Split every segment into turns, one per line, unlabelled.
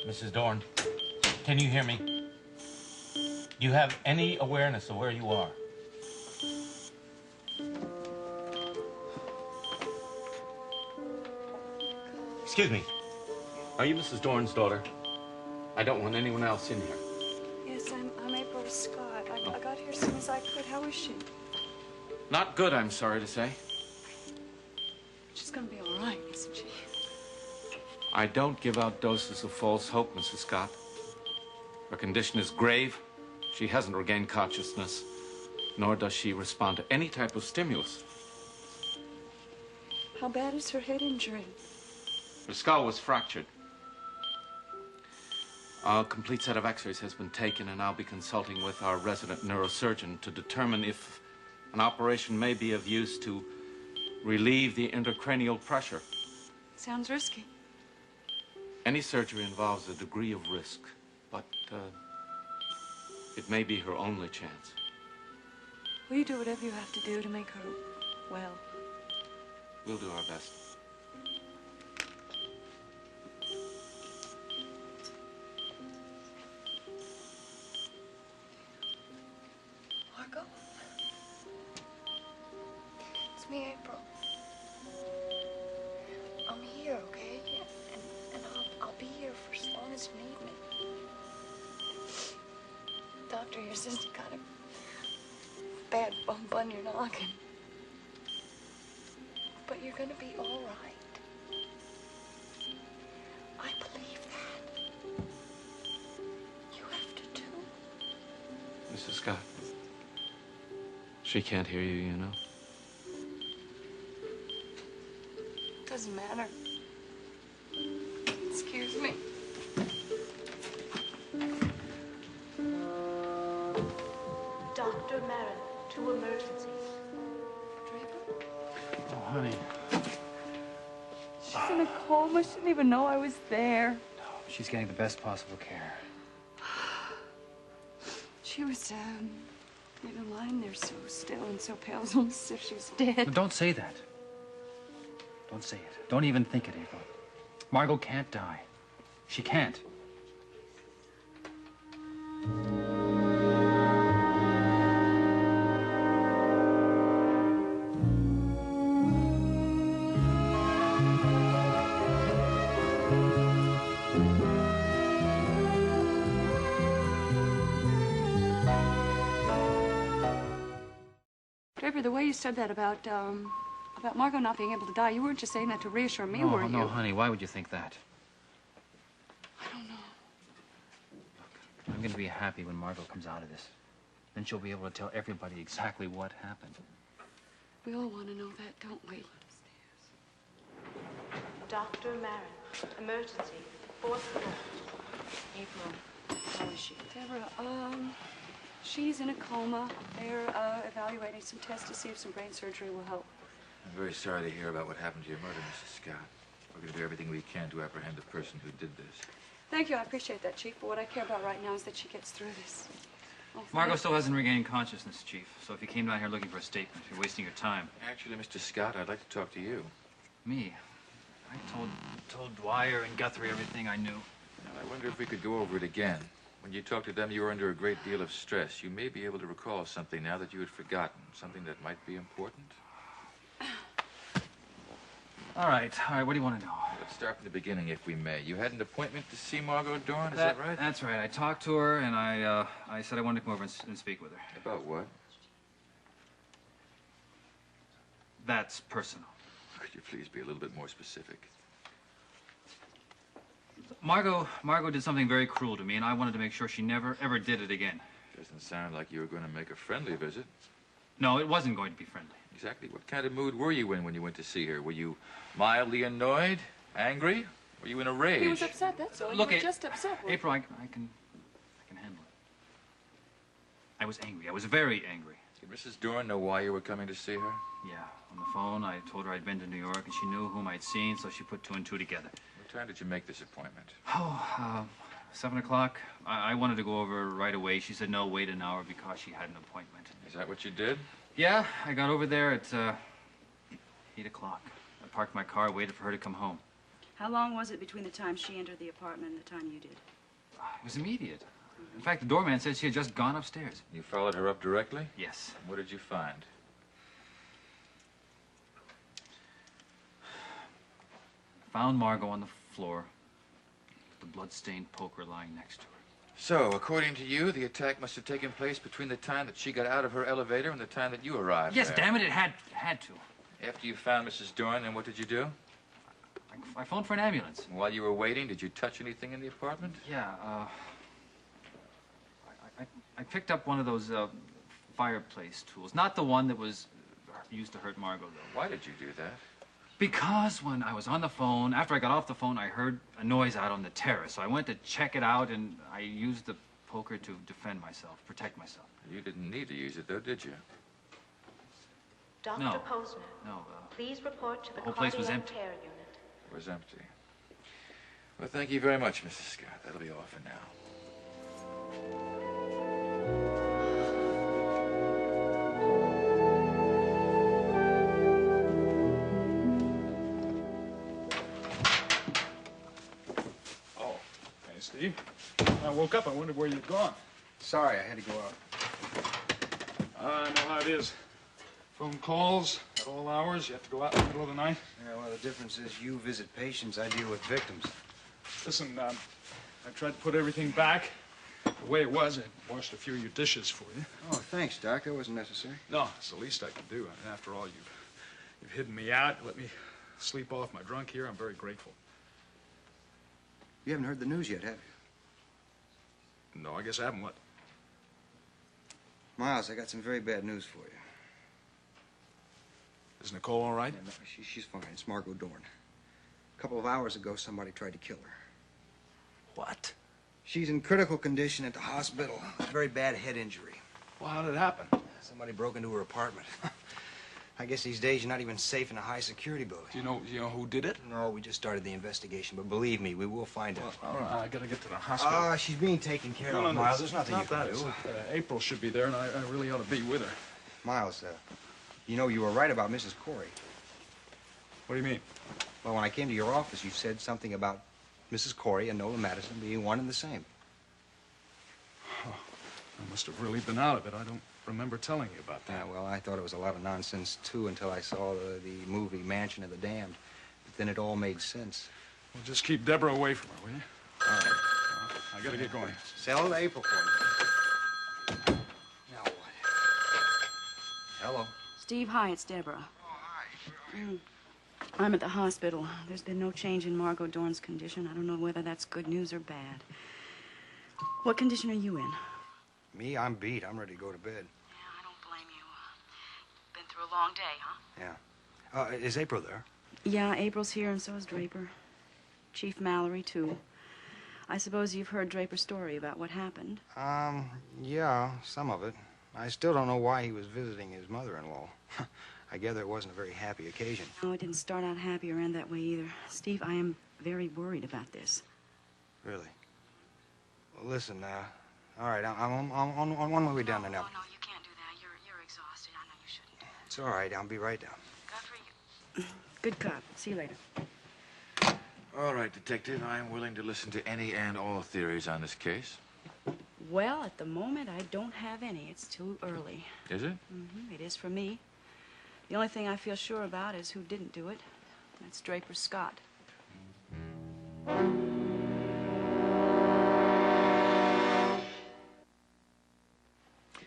Mrs. Dorn, can you hear me? Do you have any awareness of where you are? Excuse me. Are you Mrs. Dorn's daughter? I don't want anyone else in here.
Yes, I'm April Scott. I got here as soon as I could. How is she?
Not good, I'm sorry to say.
She's gonna be all right, isn't she?
I don't give out doses of false hope, Mrs. Scott. Her condition is grave. She hasn't regained consciousness, nor does she respond to any type of stimulus.
How bad is her head injury?
Her skull was fractured. A complete set of x-rays has been taken, and I'll be consulting with our resident neurosurgeon to determine if an operation may be of use to relieve the intracranial pressure.
Sounds risky.
Any surgery involves a degree of risk, but it may be her only chance.
Will you do whatever you have to do to make her well?
We'll do our best.
Margo? It's me, April. I'm here, okay? And I'll be here for as long as you need me. Doctor here says you got a bad bump on your noggin. But you're gonna be all right. I believe that. You have to too.
Mrs. Scott, she can't hear you, you know.
Doesn't matter. Excuse me.
Dr. Marin, to emergency.
Draper?
Oh, honey.
She's in a coma. She didn't even know I was there.
No, she's getting the best possible care.
She was, lying there so still and so pale, it's almost as if she was dead.
No, don't say that. Don't say it. Don't even think it, April. Margo can't die. She can't.
Draper, the way you said that about Margo not being able to die, you weren't just saying that to reassure me, were you?
No, honey, why would you think that?
I don't know.
Look, I'm gonna be happy when Margo comes out of this. Then she'll be able to tell everybody exactly what happened.
We all want to know that, don't we?
Dr. Marin, emergency. Fourth floor.
April, how is she? Deborah, she's in a coma. They're evaluating some tests to see if some brain surgery will help.
I'm very sorry to hear about what happened to your mother, Mrs. Scott. We're going to do everything we can to apprehend the person who did this.
Thank you, I appreciate that, Chief, but what I care about right now is that she gets through this. Oh,
Margo still hasn't regained consciousness, Chief. So if you came down here looking for a statement, you're wasting your time.
Actually, Mr. Scott, I'd like to talk to you.
Me? I told Dwyer and Guthrie everything I knew.
Now, I wonder if we could go over it again. When you talked to them, you were under a great deal of stress. You may be able to recall something now that you had forgotten, something that might be important.
All right, what do you want to know?
Let's start from the beginning, if we may. You had an appointment to see Margo Dorn, is that right?
That's right. I talked to her, and I said I wanted to come over and speak with her.
About what?
That's personal.
Could you please be a little bit more specific?
Margo did something very cruel to me, and I wanted to make sure she never, ever did it again.
Doesn't sound like you were going to make a friendly visit.
No, it wasn't going to be friendly.
Exactly. What kind of mood were you in when you went to see her? Were you mildly annoyed? Angry? Were you in a rage?
He was upset, that's all.
Look,
you were just upset.
April, I can handle it. I was angry. I was very angry.
Did Mrs. Dorn know why you were coming to see her?
Yeah. On the phone, I told her I'd been to New York, and she knew whom I'd seen, so she put two and two together.
What time did you make this appointment?
Oh, 7 o'clock. I wanted to go over right away. She said, no, wait an hour because she had an appointment.
Is that what you did?
Yeah, I got over there at 8 o'clock. I parked my car, waited for her to come home.
How long was it between the time she entered the apartment and the time you did?
It was immediate. In fact, the doorman said she had just gone upstairs.
You followed her up directly?
Yes.
What did you find?
Found Margo on the floor, with the blood-stained poker lying next to her.
So, according to you, the attack must have taken place between the time that she got out of her elevator and the time that you arrived
Yes,
there.
damn it, it had to.
After you found Mrs. Dorn, then what did you do?
I phoned for an ambulance.
While you were waiting, did you touch anything in the apartment?
Yeah, I picked up one of those fireplace tools. Not the one that was used to hurt Margo, though.
Why did you do that?
Because when I was on the phone, after I got off the phone, I heard a noise out on the terrace. So I went to check it out, and I used the poker to defend myself, protect myself.
You didn't need to use it, though, did you?
Dr.
No.
Posner,
No,
please report to the
whole place was
cardiac
empty.
care unit.
It was empty. Well, thank you very much, Mrs. Scott. That'll be all for now.
Oh, hey, Steve. I woke up. I wondered where you'd gone.
Sorry, I had to go out.
I know how it is. Phone calls at all hours. You have to go out in the middle of the night.
Yeah, well, the difference is you visit patients, I deal with victims.
Listen, I tried to put everything back the way it was. I washed a few of your dishes for you.
Oh, thanks, Doc. That wasn't necessary.
No, it's the least I could do. And after all, you've hidden me out, let me sleep off my drunk here. I'm very grateful.
You haven't heard the news yet, have you?
No, I guess I haven't. What?
Miles, I got some very bad news for you.
Is Nicole all right?
Yeah, no, she's fine. It's Margo Dorn. A couple of hours ago, somebody tried to kill her.
What?
She's in critical condition at the hospital. Very bad head injury.
Well, how did it happen?
Somebody broke into her apartment. I guess these days you're not even safe in a high-security building.
Do you know who did it?
No, we just started the investigation, but believe me, we will find out.
All right, I gotta get to the hospital.
She's being taken care of,
No,
Miles. There's nothing you can
that.
do.
April should be there, and I really ought to be with her.
Miles, you know you were right about Mrs. Corey.
What do you mean?
Well, when I came to your office, you said something about Mrs. Corey and Nola Madison being one and the same.
Oh, I must have really been out of it. I don't remember telling you about that.
Yeah, well, I thought it was a lot of nonsense, too, until I saw the movie Mansion of the Damned. But then it all made sense.
Well, just keep Deborah away from her, will you?
All right.
I gotta get going.
Say hello to April for me. Now what? Hello.
Steve, hi, it's Deborah. I'm at the hospital. There's been no change in Margo Dorn's condition. I don't know whether that's good news or bad. What condition are you in?
Me, I'm beat. I'm ready to go to bed.
Yeah, I don't blame you. Been through a long day, huh?
Yeah. Is April there?
Yeah, April's here, and so is Draper. Chief Mallory, too. I suppose you've heard Draper's story about what happened.
Yeah, some of it. I still don't know why he was visiting his mother-in-law. I gather it wasn't a very happy occasion.
No, it didn't start out happy or end that way either. Steve, I am very worried about this.
Really? Well, listen, all right, I'm on my way down there now.
No, you can't do that. You're exhausted. I know you shouldn't.
It's all right. I'll be right down.
Good for you. Good cop. See you later.
All right, Detective. I'm willing to listen to any and all theories on this case.
Well, at the moment, I don't have any. It's too early.
Is it?
It is for me. The only thing I feel sure about is who didn't do it. That's Draper Scott.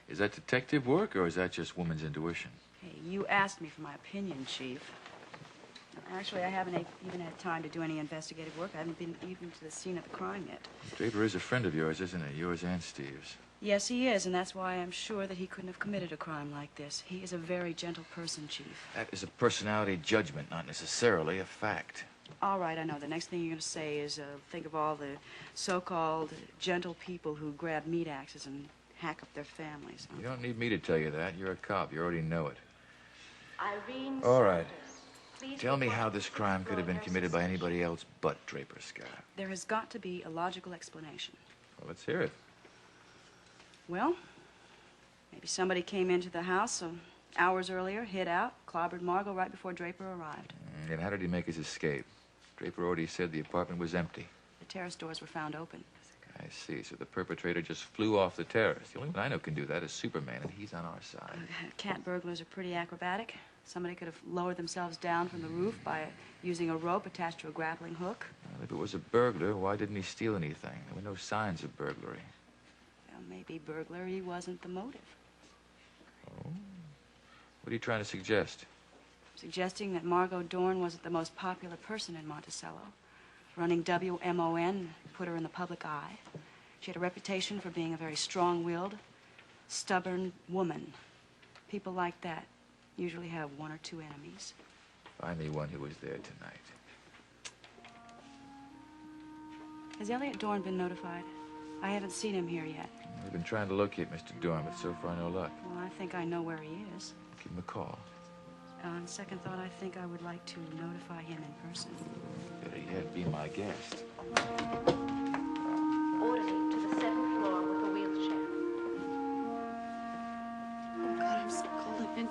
Is that detective work, or is that just woman's intuition?
Hey, you asked me for my opinion, Chief. Actually, I haven't even had time to do any investigative work. I haven't been even to the scene of the crime yet.
Draper is a friend of yours, isn't he? Yours and Steve's.
Yes, he is, and that's why I'm sure that he couldn't have committed a crime like this. He is a very gentle person, Chief.
That is a personality judgment, not necessarily a fact.
All right, I know. The next thing you're going to say is think of all the so-called gentle people who grab meat axes and hack up their families.
You don't need me to tell you that. You're a cop. You already know it.
Irene
All right.
Please
Tell me
report
how
to
this
the
crime could have been
nurse's
committed by anybody else but Draper Scott.
There has got to be a logical explanation.
Well, let's hear it.
Well, maybe somebody came into the house some hours earlier, hid out, clobbered Margo right before Draper arrived.
And how did he make his escape? Draper already said the apartment was empty.
The terrace doors were found open.
I see. So the perpetrator just flew off the terrace. The only one I know can do that is Superman, and he's on our side.
Cat burglars are pretty acrobatic. Somebody could have lowered themselves down from the roof by using a rope attached to a grappling hook.
Well, if it was a burglar, why didn't he steal anything? There were no signs of burglary.
Well, maybe burglary wasn't the motive.
Oh? What are you trying to suggest?
Suggesting that Margo Dorn wasn't the most popular person in Monticello. Running WMON put her in the public eye. She had a reputation for being a very strong-willed, stubborn woman. People like that usually have one or two enemies.
Find me one who was there tonight.
Has Elliott Dorn been notified? I haven't seen him here yet.
We've been trying to locate Mr. Dorn, but so far no luck.
Well, I think I know where he is.
Give him a call.
On second thought, I think I would like to notify him in person.
Better yet, be my guest.
Orderly to the 7th floor with a wheelchair.
Oh, God, I'm so cold and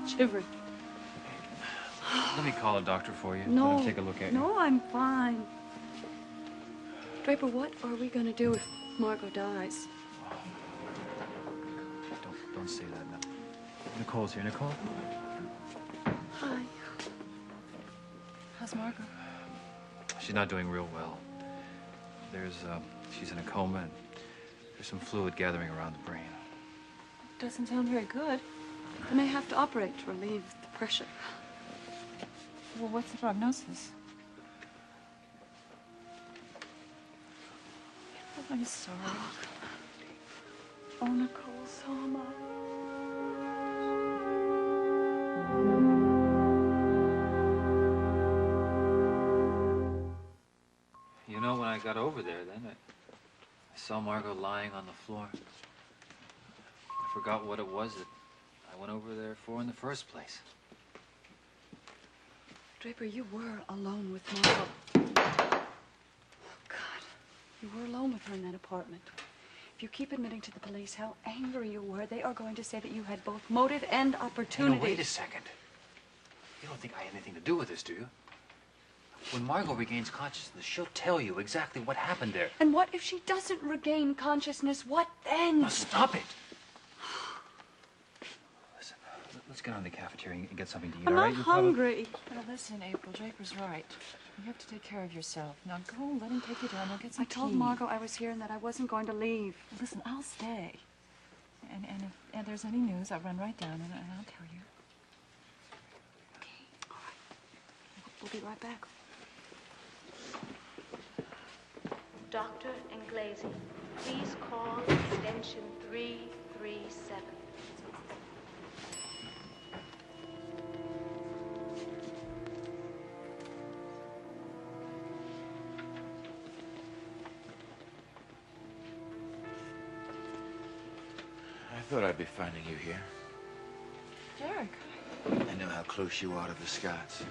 shivering.
Let me call a doctor for you.
No.
Let him take a look at you.
No, I'm fine. Draper, what are we going to do if Margo dies?
Don't say that now. Nicole's here. Nicole?
Hi. How's Margo?
She's not doing real well. She's in a coma, and there's some fluid gathering around the brain.
Doesn't sound very good. They may have to operate to relieve the pressure.
Well, what's the prognosis?
I'm sorry. Oh, Nicole, so am I.
You know, when I got over there, then I saw Margo lying on the floor. I forgot what it was that I went over there for in the first place.
Draper, you were alone with Margo. Oh, God. You were alone with her in that apartment. If you keep admitting to the police how angry you were, they are going to say that you had both motive and opportunity.
Hey, no, wait a second. You don't think I had anything to do with this, do you? When Margo regains consciousness, she'll tell you exactly what happened there.
And what if she doesn't regain consciousness? What then?
Now, stop it! Listen, let's get on to the cafeteria and get something to eat,
I'm
all right?
not hungry.
Now listen, April, Draper's right. You have to take care of yourself. Now go, let him take you down. We'll get some
I told
tea.
Margo I was here and that I wasn't going to leave.
Listen, I'll stay. And if there's any news, I'll run right down and I'll tell you.
Okay, all right. We'll be right back.
Dr. Inglesi, please call extension 337.
I thought I'd be finding you here.
Derek.
I know how close you are to the Scotts.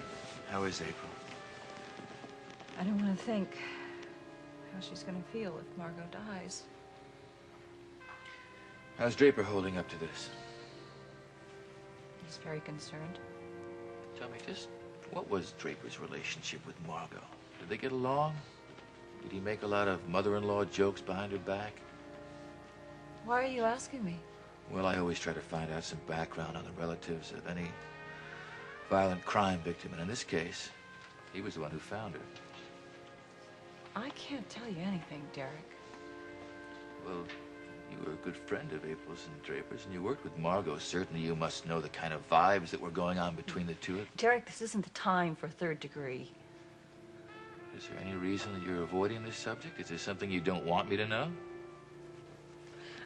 How is April?
I don't want to think how she's going to feel if Margo dies.
How's Draper holding up to this?
He's very concerned.
Tell me, just what was Draper's relationship with Margo? Did they get along? Did he make a lot of mother-in-law jokes behind her back?
Why are you asking me?
Well, I always try to find out some background on the relatives of any violent crime victim, and in this case, he was the one who found her.
I can't tell you anything, Derek.
Well, you were a good friend of April's and Draper's, and you worked with Margo. Certainly you must know the kind of vibes that were going on between the two of them.
Derek, this isn't the time for third degree.
Is there any reason that you're avoiding this subject? Is there something you don't want me to know?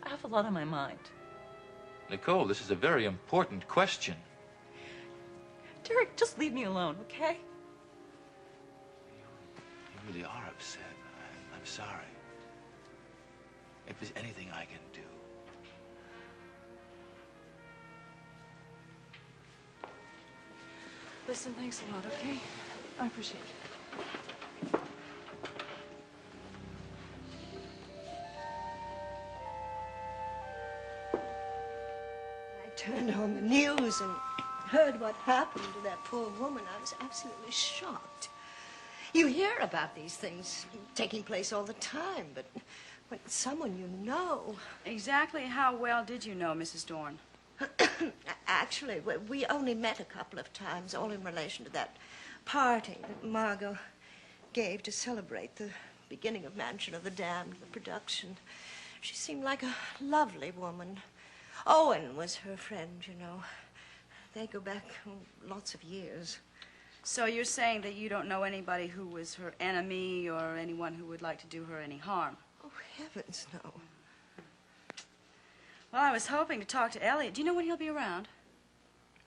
I have a lot on my mind.
Nicole, this is a very important question.
Derek, just leave me alone, okay?
You really are upset. I'm sorry. If there's anything I can do.
Listen, thanks a lot, okay? I appreciate it.
I turned on the news and heard what happened to that poor woman. I was absolutely shocked. You hear about these things taking place all the time, but when it's someone you know...
Exactly how well did you know Mrs. Dorn?
Actually, we only met a couple of times, all in relation to that party that Margo gave to celebrate the beginning of Mansion of the Damned, the production. She seemed like a lovely woman. Owen was her friend, you know. They go back lots of years.
So you're saying that you don't know anybody who was her enemy or anyone who would like to do her any harm?
Oh, heavens, no.
Well, I was hoping to talk to Elliott. Do you know when he'll be around?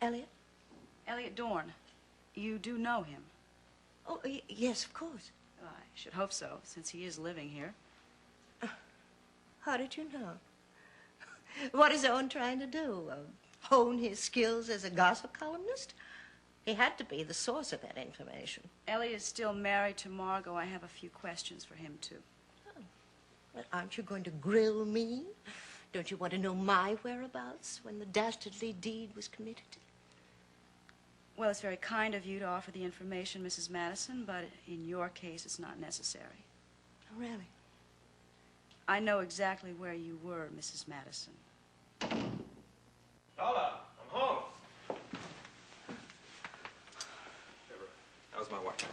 Elliott?
Elliott Dorn. You do know him?
Oh, yes, of course.
Well, I should hope so, since he is living here.
How did you know? What is Owen trying to do? Hone his skills as a gossip columnist? He had to be the source of that information.
Elliott is still married to Margo. I have a few questions for him, too.
Oh. Well, aren't you going to grill me? Don't you want to know my whereabouts when the dastardly deed was committed?
Well, it's very kind of you to offer the information, Mrs. Madison, but in your case, it's not necessary.
Oh, really?
I know exactly where you were, Mrs. Madison.
Lola, I'm home. Deborah, how's my watch?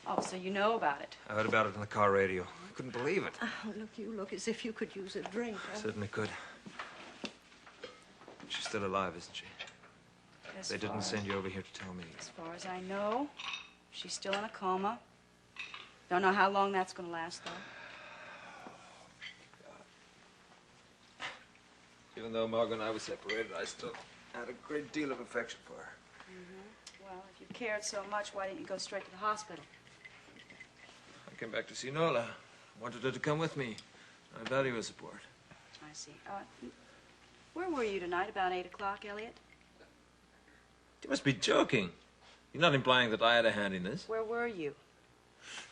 Oh, so you know about it?
I heard about it on the car radio. I couldn't believe it.
Oh, look, you look as if you could use a drink. Huh?
Certainly could. She's still alive, isn't she? They didn't send you over here to tell me.
As far as I know, she's still in a coma. Don't know how long that's going to last, though.
Even though Margo and I were separated, I still had a great deal of affection for her.
Mm-hmm. Well, if you cared so much, why didn't you go straight to the hospital?
I came back to see Nola. Wanted her to come with me. I value her support.
I see. Where were you tonight, about 8 o'clock, Elliott?
You must be joking. You're not implying that I had a hand in this.
Where were you?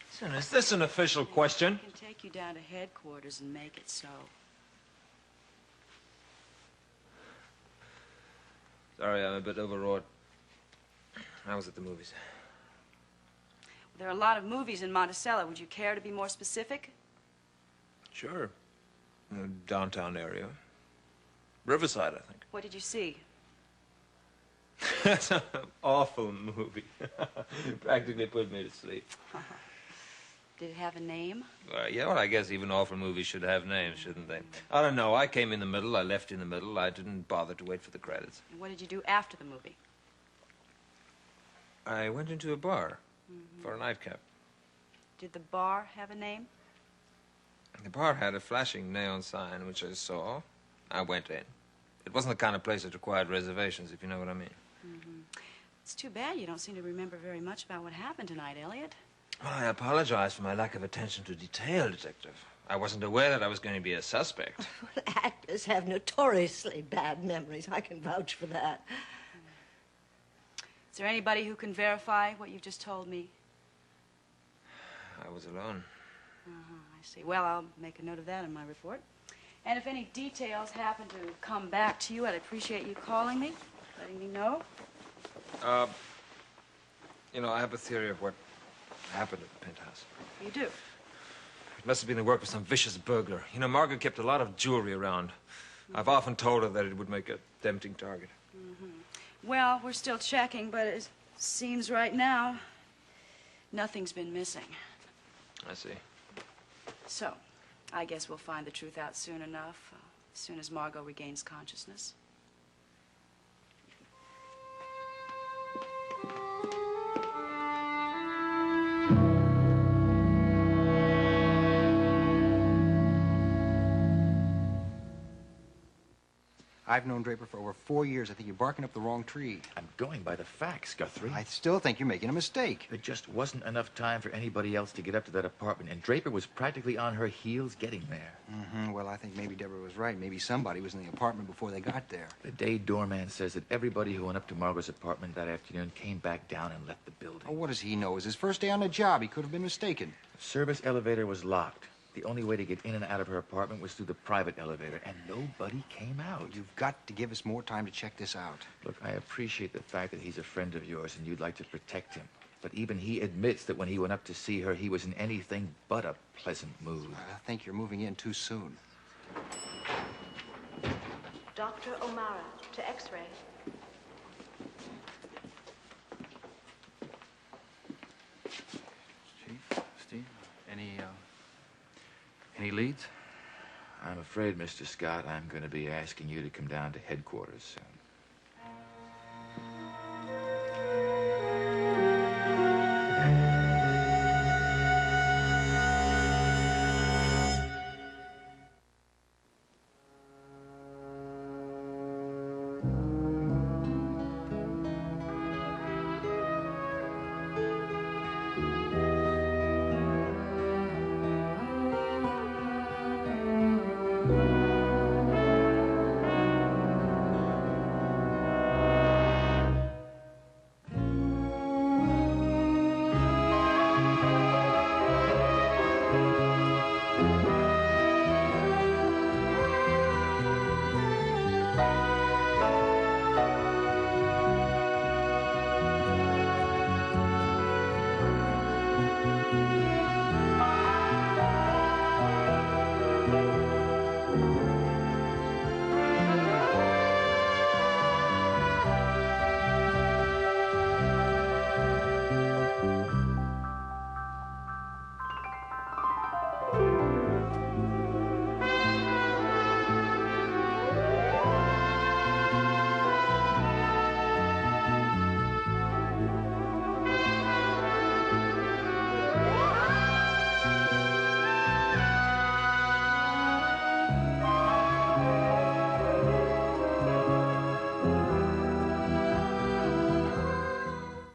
Listen, is this an official question?
I can take you down to headquarters and make it so.
Sorry, I'm a bit overwrought. I was at the movies.
There are a lot of movies in Monticello. Would you care to be more specific?
Sure. In the downtown area. Riverside, I think.
What did you see?
That's an awful movie. Practically put me to sleep.
Did it have a name?
Yeah, well, I guess even awful movies should have names, shouldn't they? I don't know. I came in the middle. I left in the middle. I didn't bother to wait for the credits.
And what did you do after the movie?
I went into a bar for a nightcap.
Did the bar have a name?
The bar had a flashing neon sign, which I saw. I went in. It wasn't the kind of place that required reservations, if you know what I mean.
It's too bad you don't seem to remember very much about what happened tonight, Elliott.
Well, I apologize for my lack of attention to detail, Detective. I wasn't aware that I was going to be a suspect.
Well, actors have notoriously bad memories. I can vouch for that.
Is there anybody who can verify what you've just told me?
I was alone.
I see. Well, I'll make a note of that in my report. And if any details happen to come back to you, I'd appreciate you calling me, letting me know.
You know, I have a theory of what happened at the penthouse.
You do?
It must have been the work of some vicious burglar. You know, Margo kept a lot of jewelry around. I've often told her that it would make a tempting target.
Well, we're still checking, but it seems right now nothing's been missing.
I see.
So, I guess we'll find the truth out soon enough, as soon as Margo regains consciousness.
I've known Draper for over 4 years. I think you're barking up the wrong tree.
I'm going by the facts, Guthrie.
I still think you're making a mistake.
There just wasn't enough time for anybody else to get up to that apartment, and Draper was practically on her heels getting there.
Well, I think maybe Deborah was right. Maybe somebody was in the apartment before they got there.
The day doorman says that everybody who went up to Margo's apartment that afternoon came back down and left the building.
Oh, what does he know? It was his first day on the job. He could have been mistaken.
The service elevator was locked. The only way to get in and out of her apartment was through the private elevator, and nobody came out.
You've got to give us more time to check this out.
Look, I appreciate the fact that he's a friend of yours and you'd like to protect him. But even he admits that when he went up to see her, he was in anything but a pleasant mood.
I think you're moving in too soon.
Dr. O'Mara to X-ray.
Chief, Steve, any leads?
I'm afraid, Mr. Scott, I'm going to be asking you to come down to headquarters soon.